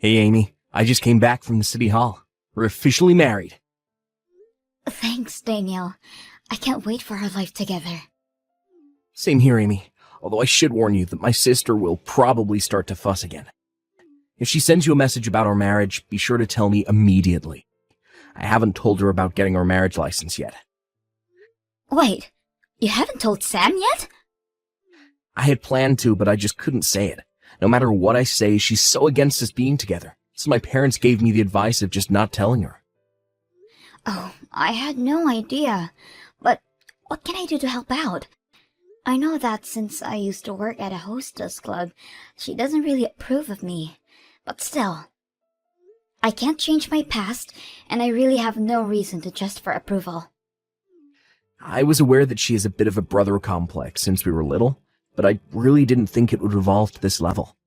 Hey, Amy. I just came back from the city hall. We're officially married. Thanks, Daniel. I can't wait for our life together. Same here, Amy. Although I should warn you that my sister will probably start to fuss again. If she sends you a message about our marriage, be sure to tell me immediately. I haven't told her about getting our marriage license yet. Wait, you haven't told Sam yet? I had planned to, but I just couldn't say it. No matter what I say, she's so against us being together. So my parents gave me the advice of just not telling her. Oh, I had no idea. But what can I do to help out? I know that since I used to work at a hostess club, she doesn't really approve of me. But still, I can't change my past, and I really have no reason to just for approval. I was aware that she has a bit of a brother complex since we were little, but I really didn't think it would evolve to this level.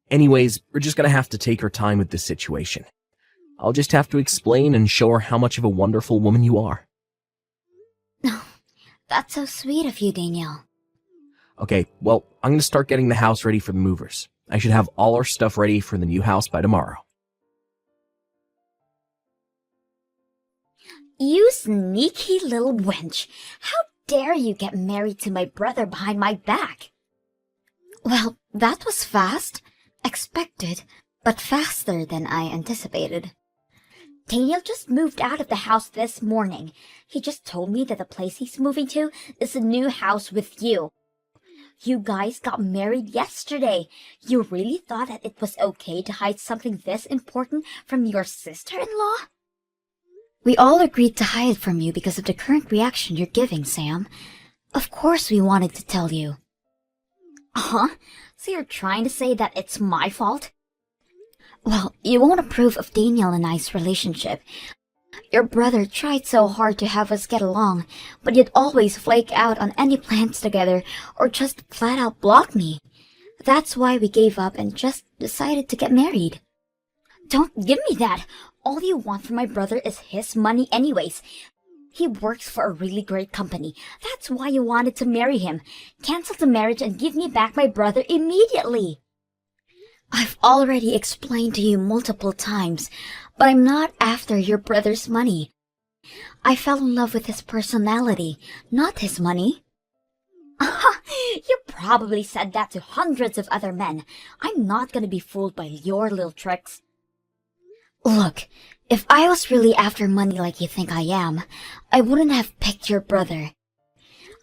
Anyways, we're just gonna have to take our time with this situation. I'll just have to explain and show her how much of a wonderful woman you are. Oh, that's so sweet of you, Daniel. Okay, well, I'm gonna start getting the house ready for the movers. I should have all our stuff ready for the new house by tomorrow. You sneaky little wench! How dare you get married to my brother behind my back? Well, that was fast. Expected, but faster than I anticipated. Daniel just moved out of the house this morning. He just told me that the place he's moving to is a new house with you. You guys got married yesterday. You really thought that it was okay to hide something this important from your sister-in-law? We all agreed to hide from you because of the current reaction you're giving, Sam. Of course we wanted to tell you. Huh? So you're trying to say that it's my fault? Well, you won't approve of Daniel and I's relationship. Your brother tried so hard to have us get along, but you'd always flake out on any plans together or just flat out block me. That's why we gave up and just decided to get married. Don't give me that! All you want from my brother is his money anyways. He works for a really great company. That's why you wanted to marry him. Cancel the marriage and give me back my brother immediately. I've already explained to you multiple times, but I'm not after your brother's money. I fell in love with his personality, not his money. You probably said that to hundreds of other men. I'm not gonna be fooled by your little tricks. Look, if I was really after money like you think I am, I wouldn't have picked your brother.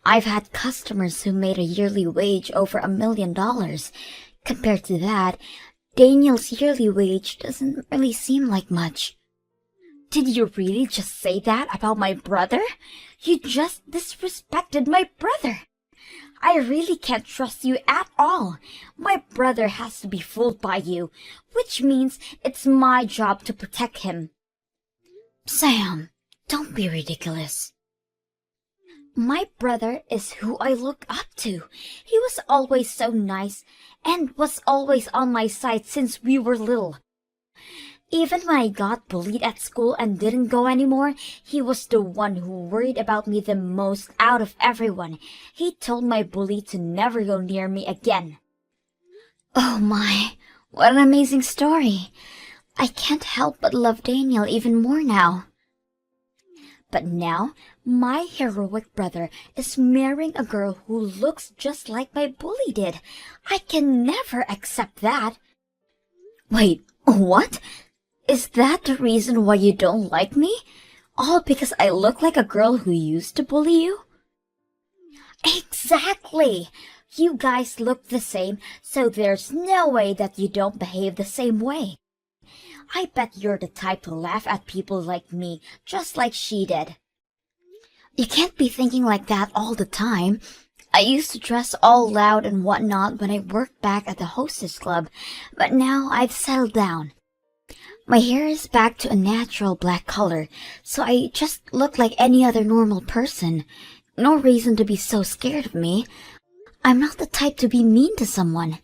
I've had customers who made a yearly wage over $1 million. Compared to that, Daniel's yearly wage doesn't really seem like much. Did you really just say that about my brother? You just disrespected my brother. I really can't trust you at all. My brother has to be fooled by you, which means it's my job to protect him. Sam, don't be ridiculous. My brother is who I look up to. He was always so nice and was always on my side since we were little. Even when I got bullied at school and didn't go anymore, he was the one who worried about me the most out of everyone. He told my bully to never go near me again. Oh my, what an amazing story. I can't help but love Daniel even more now. But now, my heroic brother is marrying a girl who looks just like my bully did. I can never accept that. Wait, what? Is that the reason why you don't like me? All because I look like a girl who used to bully you? Exactly! You guys look the same, so there's no way that you don't behave the same way. I bet you're the type to laugh at people like me, just like she did. You can't be thinking like that all the time. I used to dress all loud and whatnot when I worked back at the hostess club, but now I've settled down. My hair is back to a natural black color, so I just look like any other normal person. No reason to be so scared of me. I'm not the type to be mean to someone,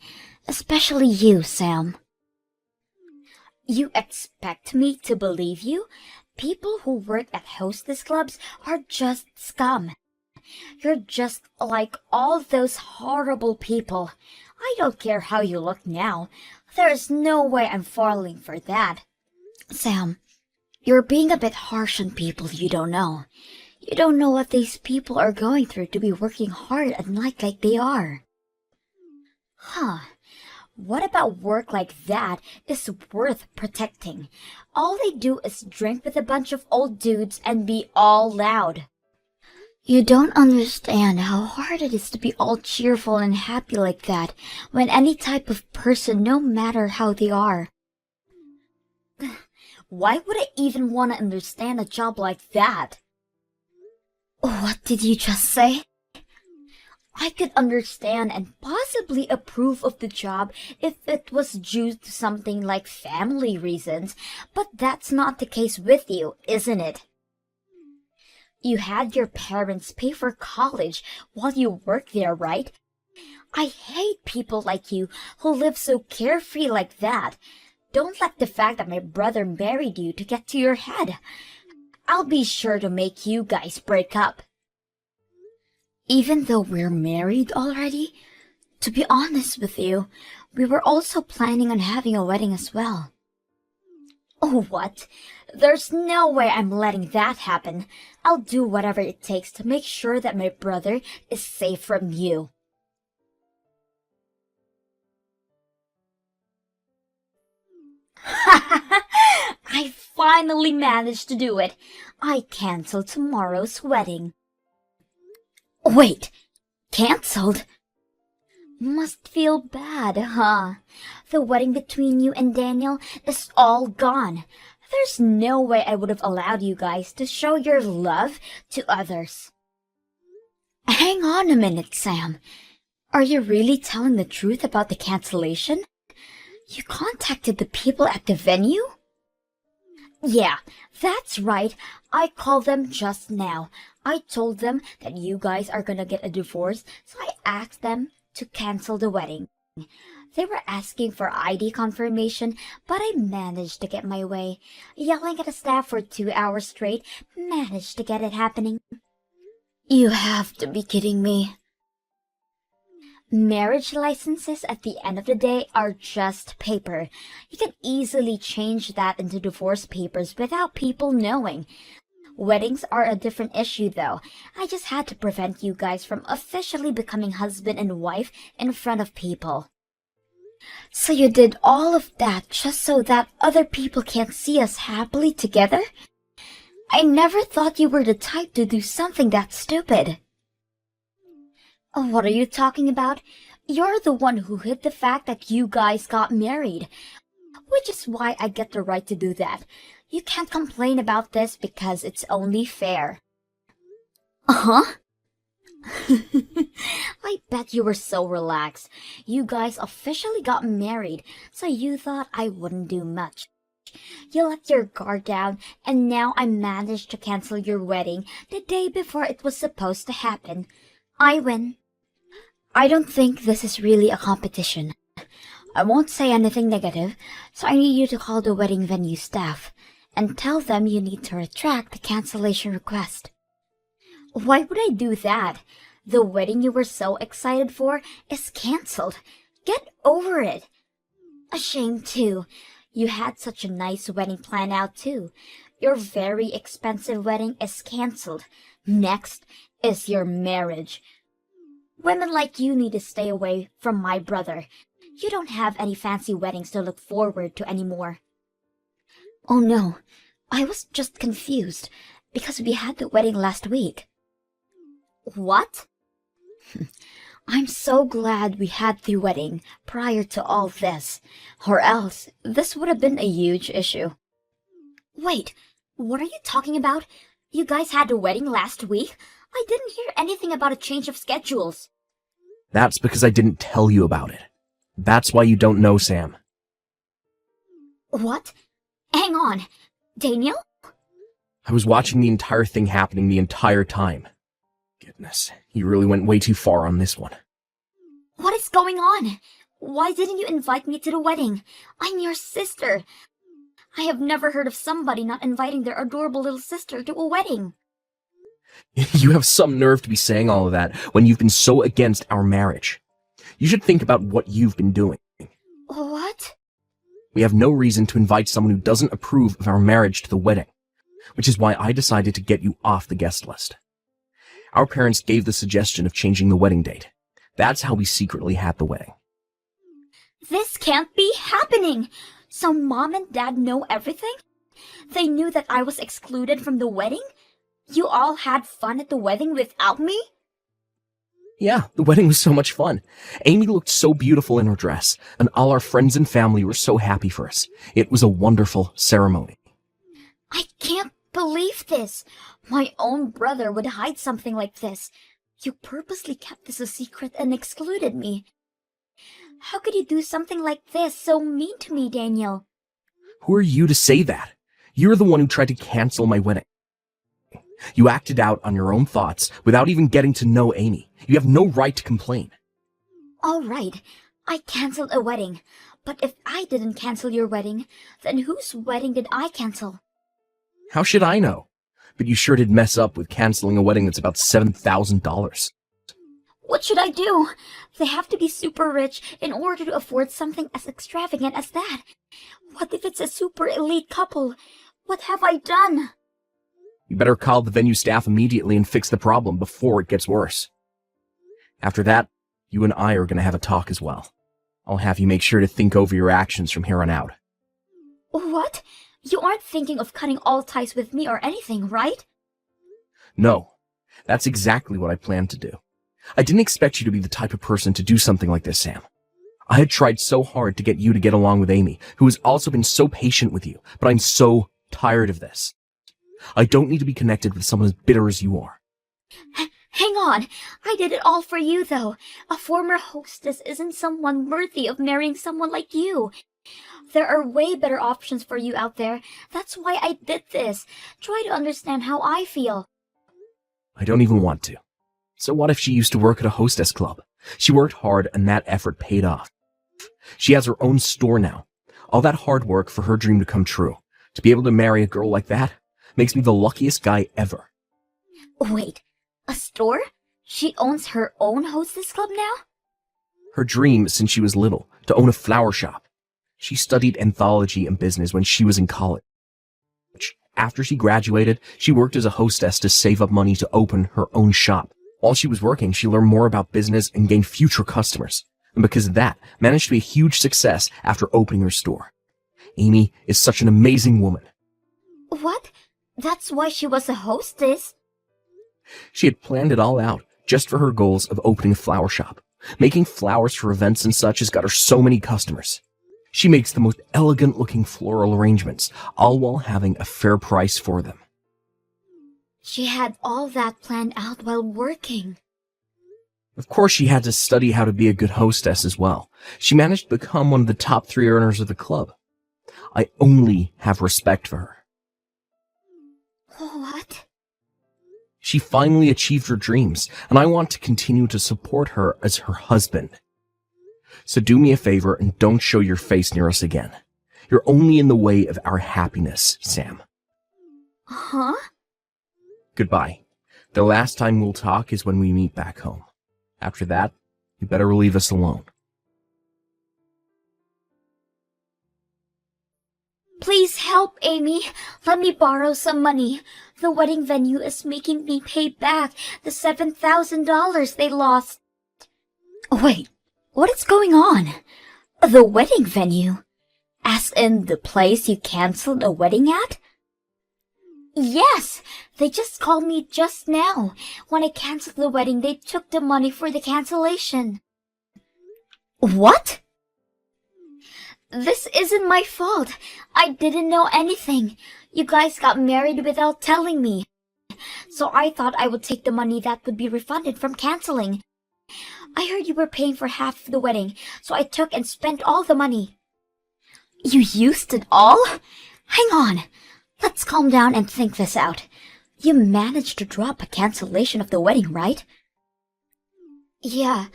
especially you, Sam. You expect me to believe you? People who work at hostess clubs are just scum. You're just like all those horrible people. I don't care how you look now. There's no way I'm falling for that. Sam, you're being a bit harsh on people you don't know. You don't know what these people are going through to be working hard at night like they are. Huh. What about work like that is worth protecting? All they do is drink with a bunch of old dudes and be all loud. You don't understand how hard it is to be all cheerful and happy like that when any type of person, no matter how they are. Why would I even want to understand a job like that? What did you just say? I could understand and possibly approve of the job if it was due to something like family reasons, but that's not the case with you, isn't it? You had your parents pay for college while you worked there, right? I hate people like you who live so carefree like that. Don't let the fact that my brother married you to get to your head. I'll be sure to make you guys break up. Even though we're married already, to be honest with you, we were also planning on having a wedding as well. Oh, what? There's no way I'm letting that happen. I'll do whatever it takes to make sure that my brother is safe from you. I finally managed to do it. I canceled tomorrow's wedding. Wait, canceled? Must feel bad, huh? The wedding between you and Daniel is all gone. There's no way I would have allowed you guys to show your love to others. Hang on a minute, Sam. Are you really telling the truth about the cancellation? You contacted the people at the venue? Yeah, that's right. I called them just now. I told them that you guys are gonna get a divorce, so I asked them to cancel the wedding. They were asking for ID confirmation, but I managed to get my way. Yelling at the staff for 2 hours straight, managed to get it happening. You have to be kidding me. Marriage licenses at the end of the day are just paper. You can easily change that into divorce papers without people knowing. Weddings are a different issue though. I just had to prevent you guys from officially becoming husband and wife in front of people. So you did all of that just so that other people can't see us happily together? I never thought you were the type to do something that stupid. What are you talking about? You're the one who hid the fact that you guys got married, which is why I get the right to do that. You can't complain about this because it's only fair. Uh-huh. I bet you were so relaxed. You guys officially got married, so you thought I wouldn't do much. You let your guard down, and now I managed to cancel your wedding the day before it was supposed to happen. I win. I don't think this is really a competition. I won't say anything negative, so I need you to call the wedding venue staff and tell them you need to retract the cancellation request. Why would I do that? The wedding you were so excited for is canceled. Get over it. A shame too. You had such a nice wedding planned out too. Your very expensive wedding is canceled. Next is your marriage. Women like you need to stay away from my brother. You don't have any fancy weddings to look forward to anymore. Oh no, I was just confused because we had the wedding last week. What? I'm so glad we had the wedding prior to all this, or else this would have been a huge issue. Wait, what are you talking about? You guys had a wedding last week? I didn't hear anything about a change of schedules. That's because I didn't tell you about it. That's why you don't know, Sam. What? Hang on. Daniel? I was watching the entire thing happening the entire time. Goodness, you really went way too far on this one. What is going on? Why didn't you invite me to the wedding? I'm your sister. I have never heard of somebody not inviting their adorable little sister to a wedding. You have some nerve to be saying all of that when you've been so against our marriage. You should think about what you've been doing. What? We have no reason to invite someone who doesn't approve of our marriage to the wedding, which is why I decided to get you off the guest list. Our parents gave the suggestion of changing the wedding date. That's how we secretly had the wedding. This can't be happening! So Mom and Dad know everything? They knew that I was excluded from the wedding? You all had fun at the wedding without me? Yeah, the wedding was so much fun. Amy looked so beautiful in her dress, and all our friends and family were so happy for us. It was a wonderful ceremony. I can't believe this. My own brother would hide something like this. You purposely kept this a secret and excluded me. How could you do something like this, so mean to me, Daniel? Who are you to say that? You're the one who tried to cancel my wedding. You acted out on your own thoughts without even getting to know Amy. You have no right to complain. All right, I canceled a wedding. But if I didn't cancel your wedding, then whose wedding did I cancel? How should I know? But you sure did mess up with canceling a wedding that's about $7,000. What should I do? They have to be super rich in order to afford something as extravagant as that. What if it's a super elite couple? What have I done? You better call the venue staff immediately and fix the problem before it gets worse. After that, you and I are going to have a talk as well. I'll have you make sure to think over your actions from here on out. What? You aren't thinking of cutting all ties with me or anything, right? No, that's exactly what I planned to do. I didn't expect you to be the type of person to do something like this, Sam. I had tried so hard to get you to get along with Amy, who has also been so patient with you, but I'm so tired of this. I don't need to be connected with someone as bitter as you are. Hang on. I did it all for you, though. A former hostess isn't someone worthy of marrying someone like you. There are way better options for you out there. That's why I did this. Try to understand how I feel. I don't even want to. So what if she used to work at a hostess club? She worked hard and that effort paid off. She has her own store now. All that hard work for her dream to come true. To be able to marry a girl like that makes me the luckiest guy ever. Wait, a store? She owns her own hostess club now? Her dream since she was little, to own a flower shop. She studied anthology and business when she was in college. After she graduated, she worked as a hostess to save up money to open her own shop. While she was working, she learned more about business and gained future customers. And because of that, managed to be a huge success after opening her store. Amy is such an amazing woman. What? That's why she was a hostess? She had planned it all out, just for her goals of opening a flower shop. Making flowers for events and such has got her so many customers. She makes the most elegant-looking floral arrangements, all while having a fair price for them. She had all that planned out while working. Of course, she had to study how to be a good hostess as well. She managed to become one of the top 3 earners of the club. I only have respect for her. What? She finally achieved her dreams, and I want to continue to support her as her husband. So do me a favor and don't show your face near us again. You're only in the way of our happiness, Sam. Huh? Goodbye. The last time we'll talk is when we meet back home. After that, you better leave us alone. Please help, Amy. Let me borrow some money. The wedding venue is making me pay back the $7,000 they lost. Wait, what is going on? The wedding venue? As in the place you canceled a wedding at? Yes! They just called me just now. When I canceled the wedding, they took the money for the cancellation. What? This isn't my fault. I didn't know anything. You guys got married without telling me. So I thought I would take the money that would be refunded from canceling. I heard you were paying for half of the wedding, so I took and spent all the money. You used it all? Hang on. Let's calm down and think this out. You managed to drop a cancellation of the wedding, right? Yeah,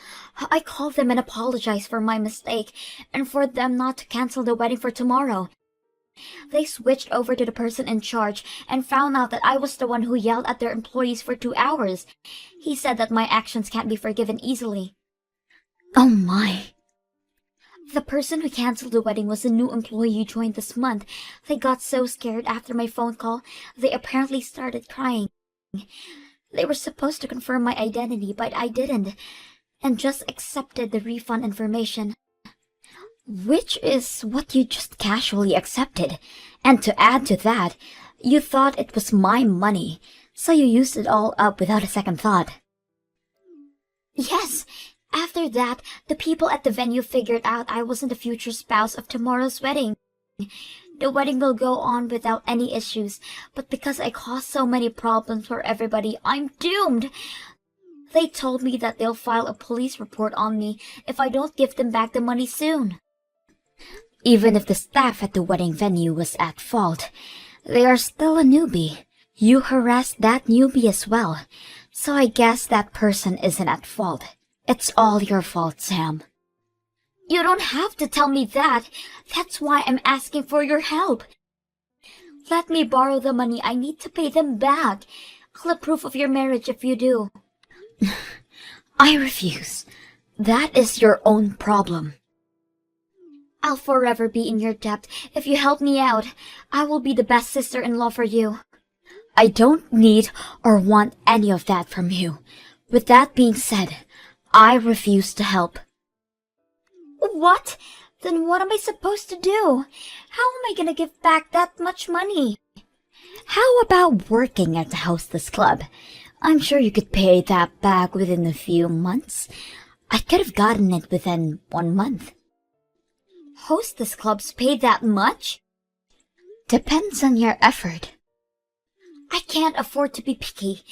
I called them and apologized for my mistake and for them not to cancel the wedding for tomorrow. They switched over to the person in charge and found out that I was the one who yelled at their employees for 2 hours. He said that my actions can't be forgiven easily. Oh my. The person who canceled the wedding was a new employee who joined this month. They got so scared after my phone call, they apparently started crying. They were supposed to confirm my identity, but I didn't, and just accepted the refund information. Which is what you just casually accepted. And to add to that, you thought it was my money, so you used it all up without a second thought. Yes, after that, the people at the venue figured out I wasn't the future spouse of tomorrow's wedding. The wedding will go on without any issues, but because I caused so many problems for everybody, I'm doomed. They told me that they'll file a police report on me if I don't give them back the money soon. Even if the staff at the wedding venue was at fault, they are still a newbie. You harassed that newbie as well, so I guess that person isn't at fault. It's all your fault, Sam. You don't have to tell me that. That's why I'm asking for your help. Let me borrow the money. I need to pay them back. I'll approve of your marriage if you do. I refuse. That is your own problem. I'll forever be in your debt. If you help me out, I will be the best sister-in-law for you. I don't need or want any of that from you. With that being said, I refuse to help. What? Then what am I supposed to do? How am I gonna give back that much money? How about working at the Hostess Club? I'm sure you could pay that back within a few months. I could have gotten it within 1 month. Hostess clubs pay that much? Depends on your effort. I can't afford to be picky.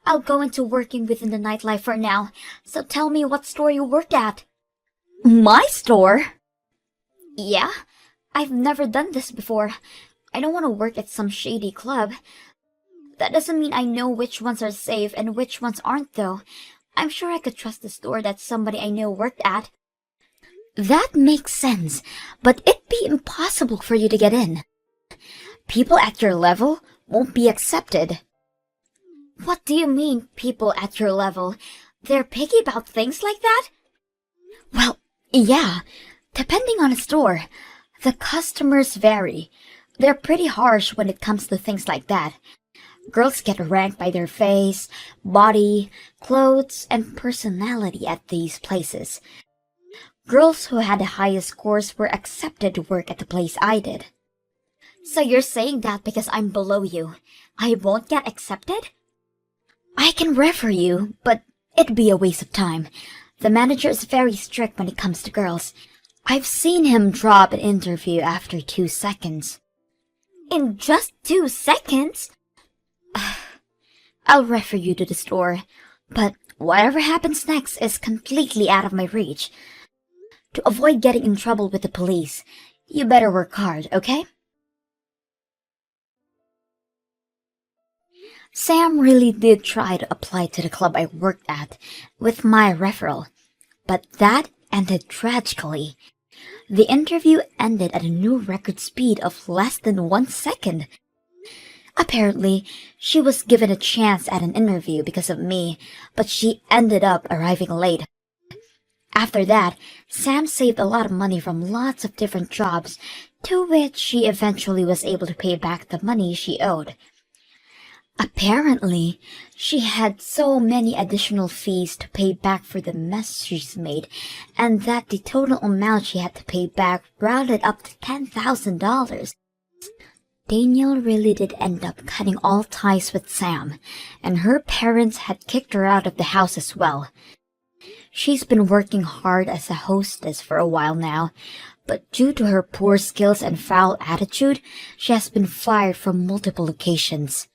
I'll go into working within the nightlife for now, so tell me what store you work at. My store? Yeah, I've never done this before. I don't want to work at some shady club. That doesn't mean I know which ones are safe and which ones aren't, though. I'm sure I could trust the store that somebody I know worked at. That makes sense, but it'd be impossible for you to get in. People at your level won't be accepted. What do you mean, people at your level? They're picky about things like that? Well, yeah, depending on the store. The customers vary. They're pretty harsh when it comes to things like that. Girls get ranked by their face, body, clothes, and personality at these places. Girls who had the highest scores were accepted to work at the place I did. So you're saying that because I'm below you, I won't get accepted? I can refer you, but it'd be a waste of time. The manager is very strict when it comes to girls. I've seen him drop an interview after 2 seconds. In just 2 seconds? I'll refer you to the store, but whatever happens next is completely out of my reach. To avoid getting in trouble with the police, you better work hard, okay? Sam really did try to apply to the club I worked at with my referral, but that ended tragically. The interview ended at a new record speed of less than 1 second. Apparently, she was given a chance at an interview because of me, but she ended up arriving late. After that, Sam saved a lot of money from lots of different jobs, to which she eventually was able to pay back the money she owed. Apparently, she had so many additional fees to pay back for the mess she's made, and that the total amount she had to pay back rounded up to $10,000. Daniel really did end up cutting all ties with Sam, and her parents had kicked her out of the house as well. She's been working hard as a hostess for a while now, but due to her poor skills and foul attitude, she has been fired from multiple locations.